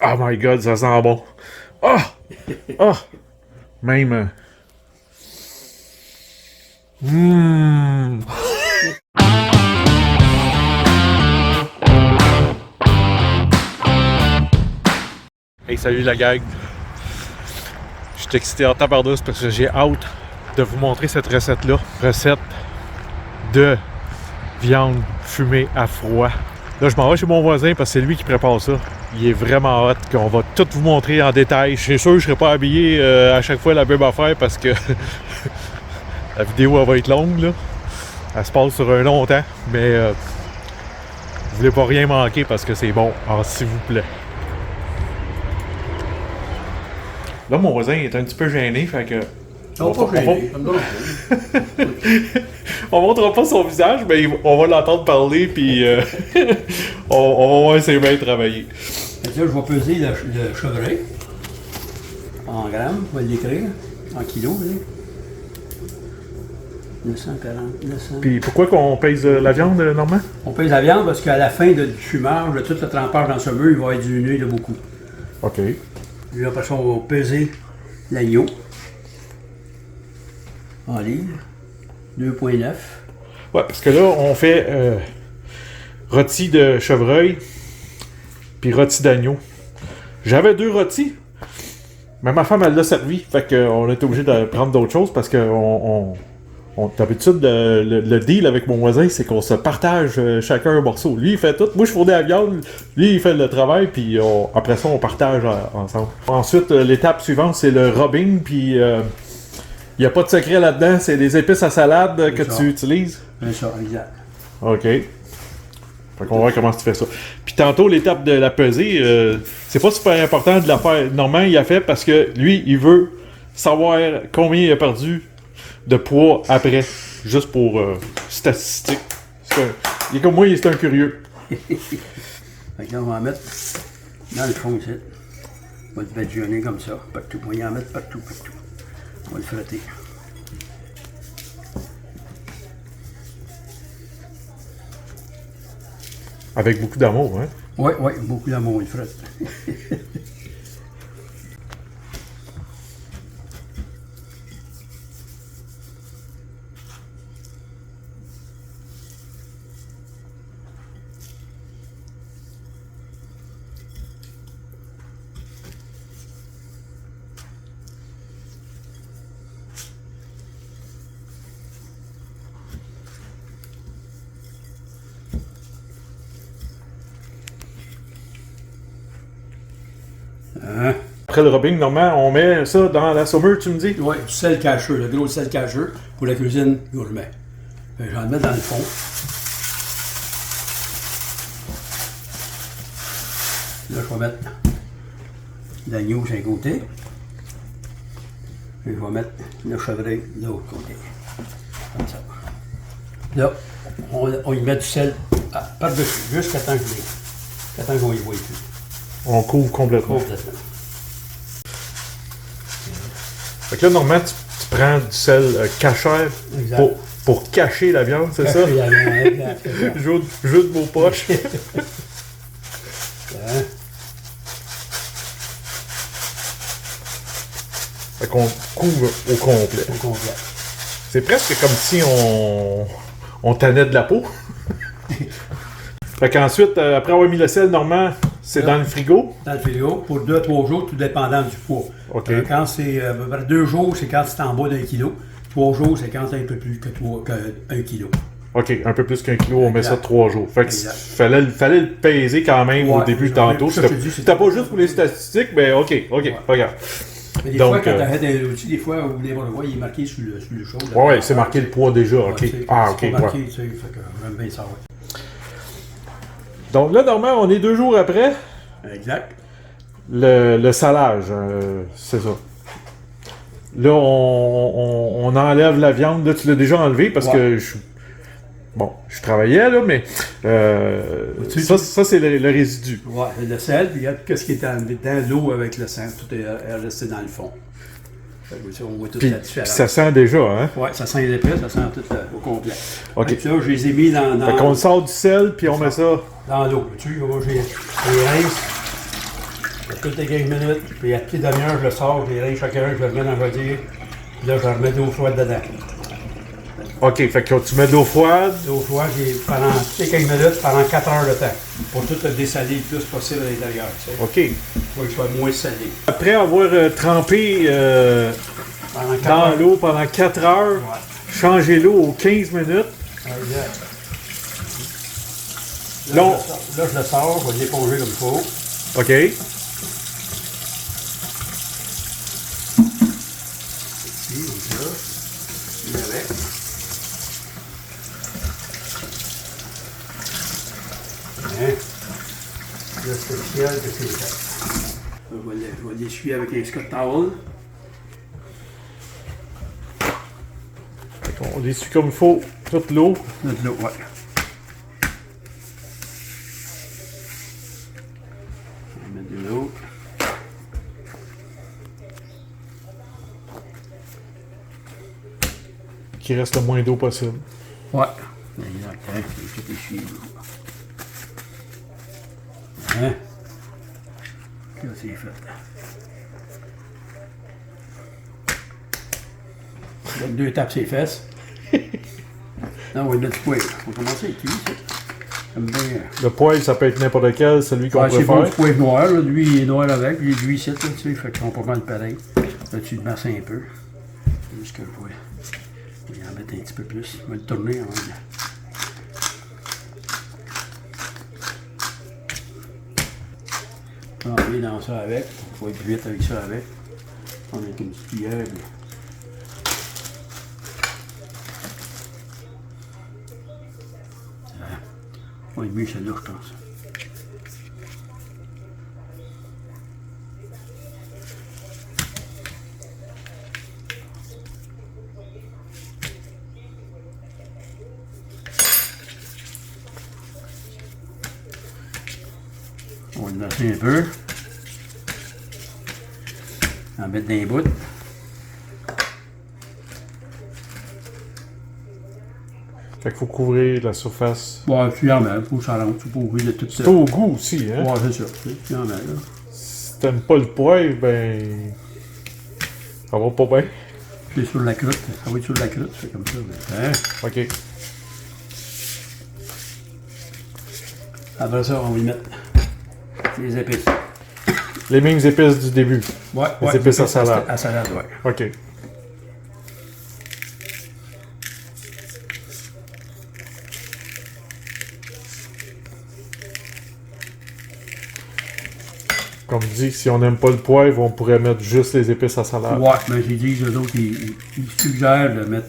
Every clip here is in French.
Oh my god, ça sent bon. Ah! Ah! Même. Mmh. Hey, salut la gang. Je suis excité en tabarnouche parce que j'ai hâte de vous montrer cette recette-là. Recette de viande fumée à froid. Là, je m'en vais chez mon voisin parce que c'est lui qui prépare ça. Il est vraiment hot, qu'on va tout vous montrer en détail. Je suis sûr que je ne serai pas habillé à chaque fois la même affaire parce que la vidéo elle va être longue, là. Elle se passe sur un long temps, mais vous voulez pas rien manquer parce que c'est bon. Alors, s'il vous plaît. Là, mon voisin est un petit peu gêné, fait que... On montrera pas son visage, mais on va l'entendre parler, puis on va voir ses mains travailler. Là, je vais peser le chevreuil en grammes, je vais l'écrire, en kilos. Là. 940, 900. Puis pourquoi qu'on pèse la viande, Normand? On pèse la viande parce qu'à la fin du fumage, de tout le trempage dans ce mur, il va être diminué de beaucoup. OK. Puis après ça, on va peser l'agneau en livre, 2,9. Ouais, parce que là, on fait rôti de chevreuil, puis rôti d'agneau. J'avais 2 rôtis, mais ma femme, elle l'a servi. Fait qu'on était obligé de prendre d'autres choses parce que d'habitude, le deal avec mon voisin, c'est qu'on se partage chacun un morceau. Lui, il fait tout. Moi, je fournais la viande. Lui, il fait le travail. Puis après ça, on partage ensemble. Ensuite, l'étape suivante, c'est le rubbing. Puis il n'y a pas de secret là-dedans. C'est des épices à salade que tu utilises. C'est ça, exact. OK. Fait qu'on va voir comment tu fais ça. Puis tantôt, l'étape de la pesée, c'est pas super important de la faire. Normand, il a fait parce que lui, il veut savoir combien il a perdu de poids après, juste pour statistique. Il est comme moi, c'est un curieux. Fait que là, on va en mettre dans le fond ici. On va le badigeonner comme ça, partout. On va y en mettre partout. On va le frotter. Avec beaucoup d'amour, hein? Oui, beaucoup d'amour, il frotte. Hein? Après le rubbing, normalement, on met ça dans la saumure, tu me dis? Oui, du sel cacheux, le gros sel cacheux pour la cuisine gourmet. Je vais en mettre dans le fond. Là, je vais mettre l'agneau sur un côté. Et je vais mettre le chevreuil de l'autre côté. Comme ça. Là, on y met du sel par-dessus, jusqu'à temps qu'on y voit plus. On couvre complètement. Complètement. Fait que là, normalement, tu prends du sel cachère pour cacher la viande, c'est ça? La viande, exact. Jeu de mots poches. Hein? Fait qu'on couvre au complet. Au complet. C'est presque comme si on tannait de la peau. Fait qu'ensuite, après avoir mis le sel, Normand, c'est dans le frigo. Dans le frigo, pour 2 à 3 jours, tout dépendant du poids. OK. Quand c'est à peu près 2 jours, c'est quand c'est en bas d'1 kilo. 3 jours, c'est quand c'est un peu plus que 1 kilo. OK, un peu plus qu'un kilo, on met ça 3 jours. Fait que Exact. fallait le peser quand même au début tantôt. ça, je te dis, C'était pas juste pour les statistiques, mais OK, pas grave. Mais des Donc, fois, quand tu arrêtes un outil, des fois, vous voulez voir, il est marqué sur le chose. Ouais, c'est marqué le poids déjà, OK. Ouais, OK, c'est pas marqué, ouais. tu sais, fait que j'aime bien ça, ouais. Donc là, Normand, on est 2 jours après Exact. le salage, c'est ça. Là, on enlève la viande. Là, tu l'as déjà enlevé parce que je travaillais, là, mais ça c'est le résidu. Ouais, le sel, puis il y a tout ce qui est enlevé dedans, l'eau avec le sang, tout est resté dans le fond. Fait que, on voit toute Puis la différence. ça sent déjà, hein? Ouais, ça sent les épices, ça sent tout au complet. OK. Fait que là, je les ai mis dans Fait qu'on sort du sel, puis on met ça. dans l'eau. Tu vois, j'ai les rince. Toutes les 15 minutes, puis à toutes les demi-heures, je le sors, je les rince chacun, je le mets dans le rôtir. Puis là, je remets de l'eau froide dedans. OK, fait que tu mets de l'eau froide. L'eau froide, pendant toutes les 15 minutes, pendant 4 heures de temps. Pour tout le dessaler le plus possible à l'intérieur. Tu sais. OK. Pour qu'il soit moins salé. Après avoir trempé Pendant 4 dans heures. l'eau pendant 4 heures, Ouais. changer l'eau aux 15 minutes. Exact. Long. Là, je le sors, je vais l'éponger comme il faut. OK. Ici, comme ça. Et avec. Hein? Là, c'est spécial que c'est fait. Je vais l'essuyer avec un Scott Towel. On l'essuie comme il faut, toute l'eau. Notre l'eau, ouais. On va mettre de l'eau. Qu'il reste le moins d'eau possible. Ouais. Exact, hein? C'est tout essuyé. Hein? Là, c'est fait. Donne 2 tapes ses fesses. Non, on va mettre du poil. On va commencer avec lui, ça. J'aime bien. Le poêle, ça peut être n'importe quel, celui qu'on C'est bon préfère. du poivre noir, là. Lui, il est noir avec, lui, ici, là, tu sais, fait qu'ils sont pas mal pareils. Là, tu le masses un peu. Juste que je vois. Je vais en mettre un petit peu plus. Je vais le tourner avant de... On va aller dans ça avec. On va être vite avec ça avec. On met une petite cuillère. Puis... On va être mieux celle-là, je pense. On va le masser un peu. En mettre dans les bouts. Fait qu'il faut couvrir la surface. Bon, tu en mets, il faut que ça rentre, tu peux ouvrir de tout ça. C'est au goût aussi, hein? Ouais, c'est ça, tu en mets, là. Si t'aimes pas le poêle, ben. Ça va pas bien. C'est sur la croûte, ça va être sur la croûte, c'est comme ça. Mais, hein? OK. Après ça, on va y mettre les épices. Les mêmes épices du début. Ouais, Les épices à salade. À salade, ouais. OK. Comme dit, si on n'aime pas le poivre, on pourrait mettre juste les épices à salade. Ouais, mais j'ai dit que les autres, ils suggèrent de mettre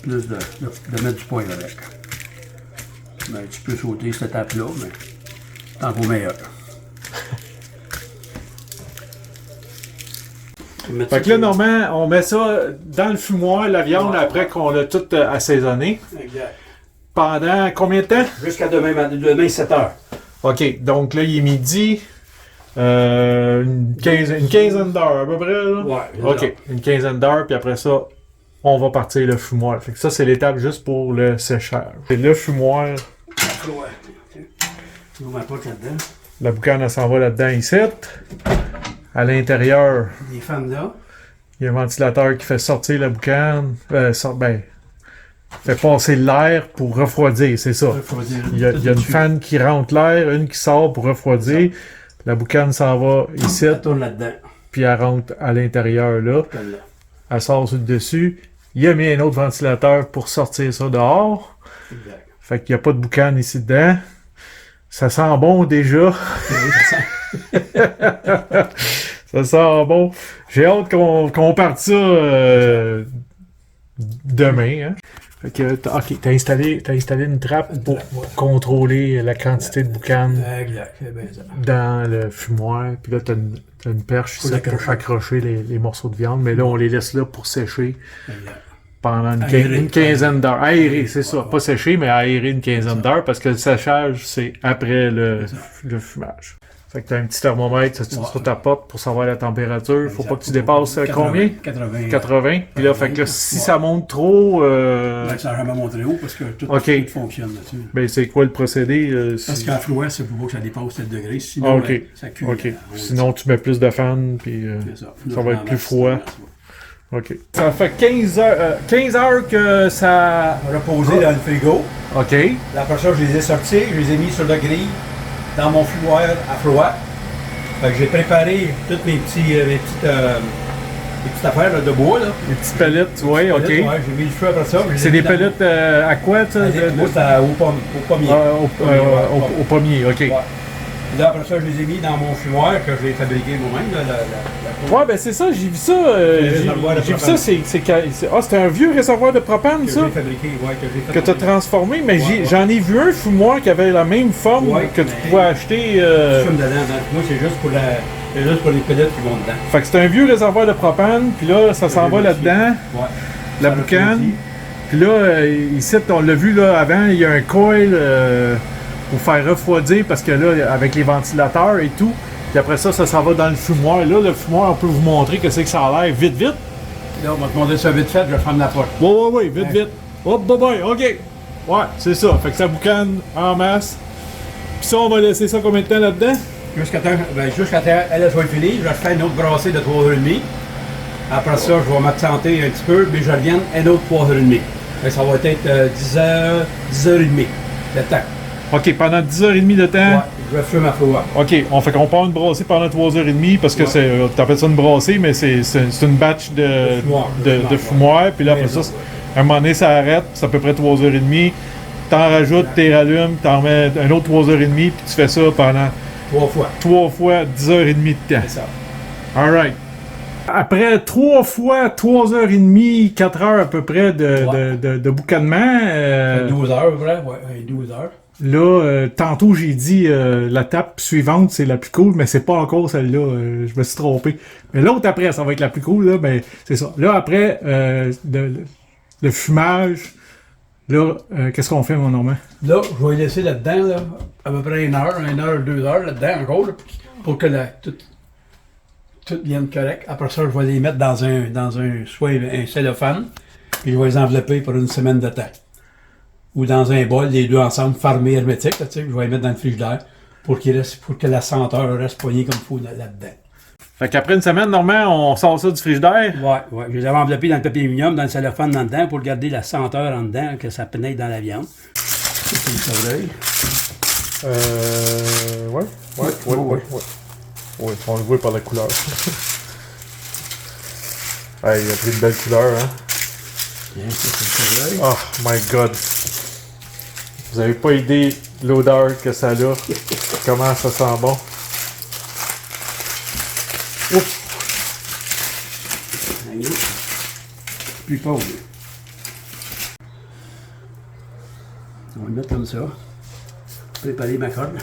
plus de mettre du poivre avec. Ben, tu peux sauter cette étape-là, mais t'en vaut meilleur. Fait que là, Normand, on met ça dans le fumoir, la viande, Ouais. après qu'on l'a tout assaisonné. Exact. Pendant combien de temps? Jusqu'à demain 7 heures. OK, donc là, il est midi. Une quinzaine d'heures à peu près. Là. Ouais. OK, une quinzaine d'heures, puis après ça, on va partir le fumoir. Fait que ça, c'est l'étape juste pour le séchage. C'est le fumoir. Ouais. Tu ouvres ma poche là-dedans. La boucane, elle s'en va là-dedans ici. À l'intérieur, Des fans là. il y a un ventilateur qui fait sortir la boucane. Fait passer l'air pour refroidir, c'est ça. Il y a une fan qui rentre l'air, une qui sort pour refroidir. La boucane s'en va ici, Ça tourne là-dedans. puis elle rentre à l'intérieur là. Celle-là. Elle sort sur le dessus. Il a mis un autre ventilateur pour sortir ça dehors. Exact. Fait qu'il n'y a pas de boucane ici dedans. Ça sent bon déjà. Ça sent bon. J'ai hâte qu'on parte ça demain. Hein. Fait que, t'as installé une trappe pour contrôler la quantité de boucan Exact, c'est bien ça. dans le fumoir. Puis là, t'as une perche Pour ici pour accrocher les morceaux de viande. Mais là, on les laisse là pour sécher Exact. pendant Aéré. une quinzaine d'heures. Aéré, c'est ça. Pas séché, mais aéré une quinzaine d'heures parce que le séchage, c'est après le fumage. Fait que t'as un petit thermomètre sur ta porte pour savoir la température. Faut pas que tu dépasses combien? 80. 80. Puis là, fait que là, si ça monte trop... Ben, ça n'a jamais montré haut parce que tout fonctionne là-dessus. Ben, c'est quoi le procédé? Parce qu'à froid, c'est pour pas que ça dépasse 7 degrés. Sinon, ça cuit. OK. Sinon, tu mets plus de fan, puis ça va être plus froid. OK. Ça fait 15 heures que ça... Reposé dans le frigo. OK. Là, après ça, je les ai sortis, je les ai mis sur la grille, dans mon fumoir à froid. Fait que j'ai préparé toutes mes petites affaires là, de bois. Là. Les petites palettes, oui, OK. Ouais, j'ai mis le feu après ça. C'est des palettes à quoi, ça? Moi, c'était au pommier. Au pommier, OK. Ouais. Puis là, après ça, je les ai mis dans mon fumoir que j'ai fabriqué moi-même. Ouais, ben c'est ça, j'ai vu ça. J'ai vu ça, c'est un vieux réservoir de propane, ça? Que j'ai fabriqué, que tu as transformé, mais j'en ai vu un fumoir qui avait la même forme que tu pouvais acheter. Fume dedans. Moi, c'est juste pour les palettes qui vont dedans. Fait que c'est un vieux réservoir de propane, puis là, ça s'en va là-dedans. Ouais. La boucane. Puis là, ici, on l'a vu là avant, il y a un coil pour faire refroidir parce que là, avec les ventilateurs et tout. Puis après ça, ça s'en va dans le fumoir. Là, le fumoir, on peut vous montrer que c'est que ça a l'air vite. Là, on va te montrer ça vite fait, je vais fermer la porte. Ouais, vite. Hop, bye, OK. Ouais, c'est ça. Fait que ça boucane en masse. Puis ça, on va laisser ça combien de temps là-dedans? Jusqu'à temps elle soit finie, je vais faire une autre brassée de 3h30. Après ça, je vais m'absenter un petit peu, mais je reviens une autre 3h30. Ça va être 10h30 le temps. OK, pendant 10h30 de temps? Ouais, je vais fumer à froid. OK, on part une brassée pendant 3h30 parce que t'appelles ça une brassée, mais c'est une batch de fumoir. Puis là, après ça, à un moment donné, ça arrête, c'est à peu près 3h30. T'en rajoutes, t'es rallumes, t'en remets un autre 3h30, puis tu fais ça pendant 3 fois 10h30 de temps. C'est ça. Alright. Après 3 fois 3h30, 4 heures à peu près de boucanement. 12 heures, vrai? Ouais, 12 heures. Là, tantôt j'ai dit la tape suivante c'est la plus cool, mais c'est pas encore celle-là. Je me suis trompé. Mais l'autre après, ça va être la plus cool, là, ben c'est ça. Là, après, le fumage, là, qu'est-ce qu'on fait, mon Normand? Là, je vais laisser là-dedans, là, à peu près 1 heure, 2 heures là-dedans encore, là, pour que tout vienne correct. Après ça, je vais les mettre dans un cellophane, puis je vais les envelopper pour une semaine de temps. Ou dans un bol, les deux ensemble, fermés, hermétiques, là, je vais les mettre dans le frigidaire pour que la senteur reste poignée comme il faut là-dedans. Fait qu'après une semaine, normalement, on sort ça du frigidaire. Ouais. Je les avais enveloppés dans le papier aluminium, dans le cellophane en dedans, pour garder la senteur en dedans, que ça pénètre dans la viande. C'est une chevreuil. Oui, on le voit par la couleur. Hey, il a pris une belle couleur, hein? Bien, c'est une chevreuil. Oh my god. Vous avez pas idée de l'odeur que ça a. Comment ça sent bon. Ouf! Plus pauvre. On va le mettre comme ça. Préparer ma corde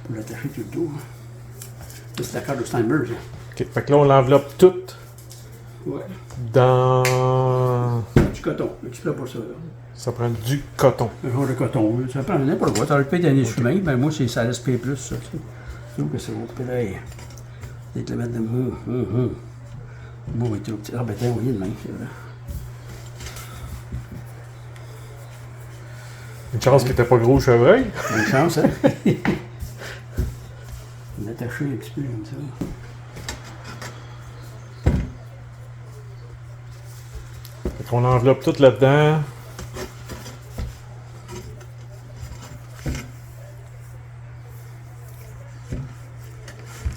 pour l'attacher tout le tour. Ça, c'est la corde de Steinberg. Ok, fait que là, on l'enveloppe toute Ouais. dans... Du coton, exprès pour ça. Là. Ça prend du coton. Un genre de coton. Ça prend n'importe quoi. Ça aurait pu être un essuie-main, mais moi, ça reste P+, ça. Je trouve que c'est au pédale. Peut-être le mettre de... Bon, il est trop petit. Ah, ben, t'as envoyé de main, c'est vrai. Une chance qu'il était pas gros au chevreuil. Une chance, hein? L'attacher un petit peu comme ça. Fait qu'on enveloppe tout là-dedans.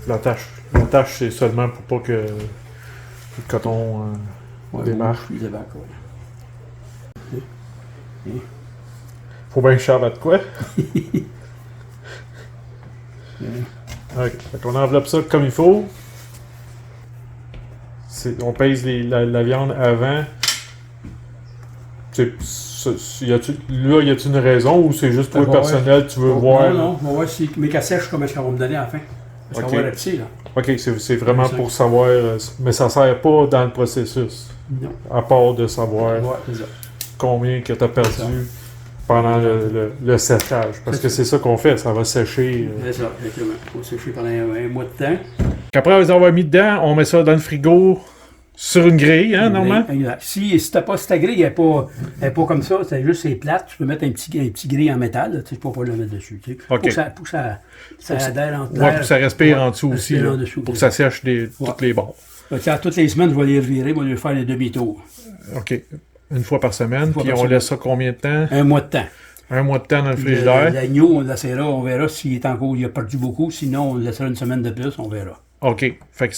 La tâche, c'est seulement pour pas que le coton démarre. Il débarque, ouais. Faut bien que je serve à de quoi. Ok, fait qu'on enveloppe ça comme il faut. On pèse la viande avant. Y a-t-il une raison ou c'est juste toi personnel, tu veux voir? Non, on va voir si mes cassettes, comment ça va me donner à la fin. Ça va être petit, là. Ok, c'est vraiment pour savoir, mais ça sert pas dans le processus. Non. À part de savoir Ouais, c'est ça. combien que tu as perdu pendant le séchage. Parce que c'est ça qu'on fait, ça va sécher. C'est ça, exactement. Il faut sécher pendant un mois de temps. Après les avoir mis dedans, on met ça dans le frigo sur une grille, hein, normalement? Exact. Si ta grille n'est pas comme ça, c'est juste c'est plate, tu peux mettre un petit grille en métal, là, tu ne peux pas le mettre dessus. Tu sais. OK. Pour que ça adhère entre Ouais, pour que ça respire en dessous ça aussi. respire Là, en dessous, pour que ça sèche toutes les bords. Toutes les semaines, je vais les revirer, je vais lui faire les demi-tours. OK. Une fois par semaine, fois puis par on semaine. laisse ça combien de temps? Un mois de temps. Un mois de temps dans le Puis frigidaire. l'agneau, on le laissera, on verra s'il est encore, il a perdu beaucoup, sinon on le laissera une semaine de plus, on verra. OK. Fait que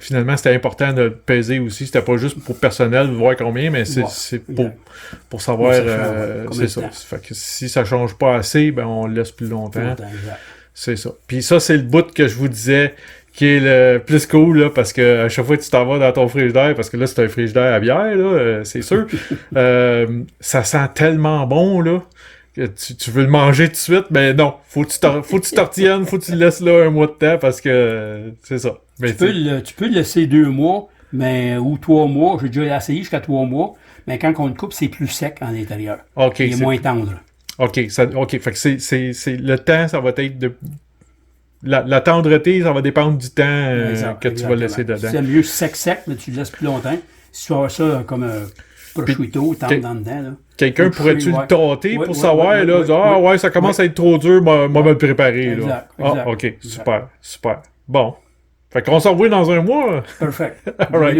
finalement, c'était important de le peser aussi. C'était pas juste pour personnel, voir combien, mais c'est pour savoir. C'est ça. Fait que si ça change pas assez, ben on le laisse plus longtemps. C'est ça. Puis ça, c'est le bout que je vous disais qui est le plus cool, là, parce que à chaque fois que tu t'en vas dans ton frigidaire, parce que là, c'est un frigidaire à bière, là, c'est sûr, ça sent tellement bon, là, que tu veux le manger tout de suite, mais non, faut que tu t'en retiennes, faut que tu le laisses là un mois de temps, parce que c'est ça. Mais tu peux le laisser 2 mois, ou 3 mois, j'ai déjà essayé jusqu'à 3 mois, mais quand on le coupe, c'est plus sec en l'intérieur. OK. Il est moins tendre. OK, fait que c'est le temps, ça va être de... La tendreté, ça va dépendre du temps que tu vas laisser dedans. C'est mieux sec, mais tu le laisses plus longtemps. Si tu vas avoir ça comme un prosciutto, tendre dans dedans. Là. Quelqu'un pourrait-tu le tâter pour savoir, là, ça commence à être trop dur, moi me le préparer. Exact, là. Ah, OK, super. Bon. Fait qu'on s'en revoit dans un mois. Perfect. All right.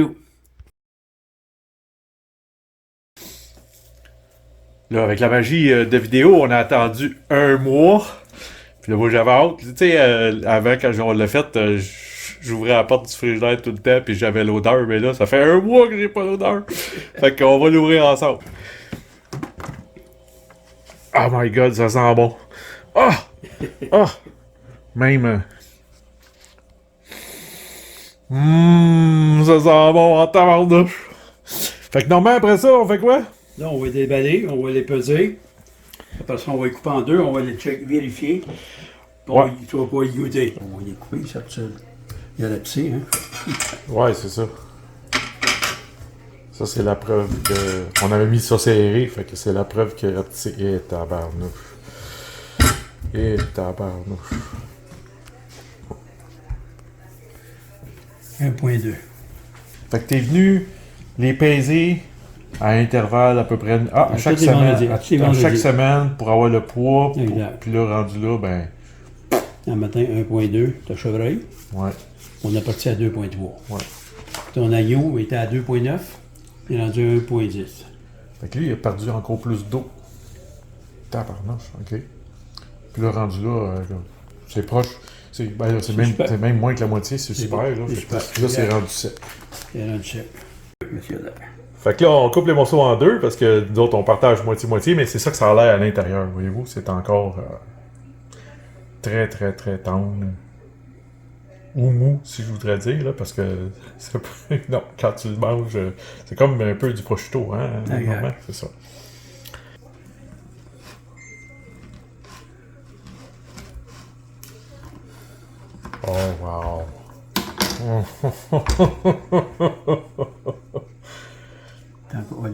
Là, avec la magie de vidéo, on a attendu un mois. Puis là, moi, j'avais hâte. Tu sais, avant, quand on l'a fait, j'ouvrais la porte du frigidaire tout le temps, puis j'avais l'odeur. Mais là, ça fait un mois que j'ai pas l'odeur. Fait qu'on va l'ouvrir ensemble. Oh my God, ça sent bon. Même... ça sent bon en tabarnouche. Fait que normalement, après ça, on fait quoi? Là, on va les déballer, on va les peser. Après ça, on va les couper en deux, on va les vérifier. Tu vas pas y goûter. On va les couper, ça il y a la psy, hein? Ouais, c'est ça. Ça, c'est la preuve que... On avait mis ça serré, fait que c'est la preuve que c'est... Et tabarnouche. 1.2. Fait que t'es venu les peser à intervalles à peu près... à chaque semaine pour avoir le poids. Puis là, rendu là, ben... Un matin, 1.2, t'as chevreuil. Ouais. On a parti à 2.3. Ouais. Ton agneau était à 2.9, il est rendu à 1.10. Fait que lui, il a perdu encore plus d'eau. Tabarnouche, OK. Puis là, rendu là, c'est proche. C'est même moins que la moitié, c'est super. Là, là c'est rendu sec. C'est rendu sec. Fait que là, on coupe les morceaux en deux parce que nous autres, on partage moitié-moitié, mais c'est ça que ça a l'air à l'intérieur. Voyez-vous, c'est encore très, très, très tendre. Ou mou, si je voudrais dire, là, parce que non, quand tu le manges, c'est comme un peu du prosciutto, hein, normalement, c'est ça. Oh, wow!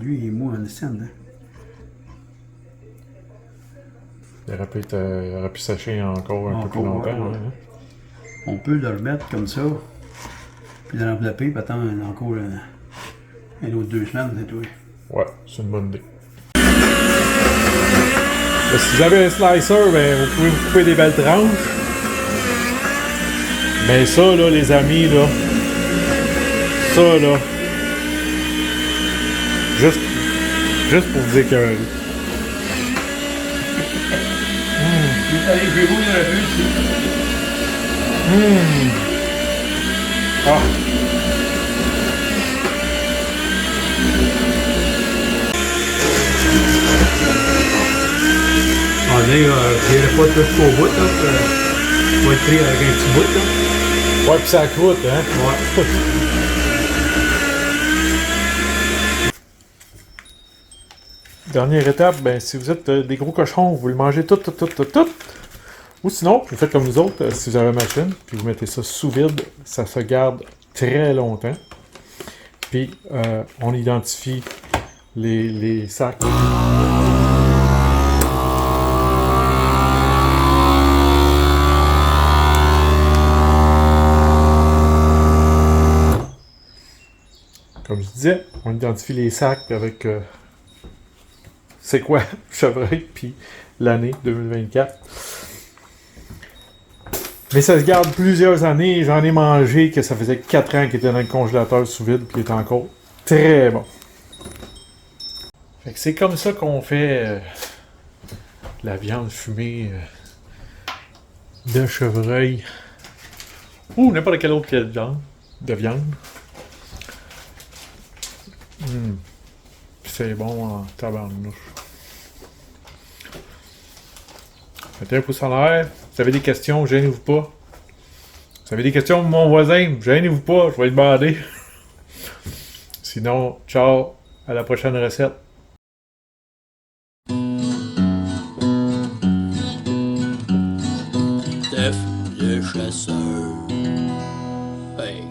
Lui, il est mou en scène, hein? Il aurait pu sécher encore un peu plus longtemps. Ouais. Hein? On peut le remettre comme ça, puis l'envelopper, puis attendre encore une autre 2 semaines, c'est tout. Ouais, c'est une bonne idée. Si vous avez un slicer, ben, vous pouvez vous couper des belles tranches. Mais ça, là, les amis, là, ça, là, juste pour vous écœurer. Il est allé jouer beau dans la vue ici. On dit, je n'irai pas tout jusqu'au bout, là. On va être pris avec un petit bout, là. Ouais, puis ça croûte, hein? Ouais. Dernière étape, ben, si vous êtes des gros cochons, vous le mangez tout. Ou sinon, vous faites comme nous autres, si vous avez une machine, puis vous mettez ça sous vide, ça se garde très longtemps. Puis on identifie les sacs. Comme je disais, on identifie les sacs avec c'est quoi Chevreuil, puis l'année 2024. Mais ça se garde plusieurs années. J'en ai mangé que ça faisait 4 ans qu'il était dans le congélateur sous vide, puis il est encore très bon. Fait que c'est comme ça qu'on fait la viande fumée de chevreuil. Ou n'importe quelle autre de viande. C'est bon en tabarnouche. Mettez un pouce en l'air. Vous avez des questions, gênez-vous pas. Vous avez des questions pour mon voisin, gênez-vous pas, je vais le demander. Sinon, ciao, à la prochaine recette. Steph le chasseur. Hey.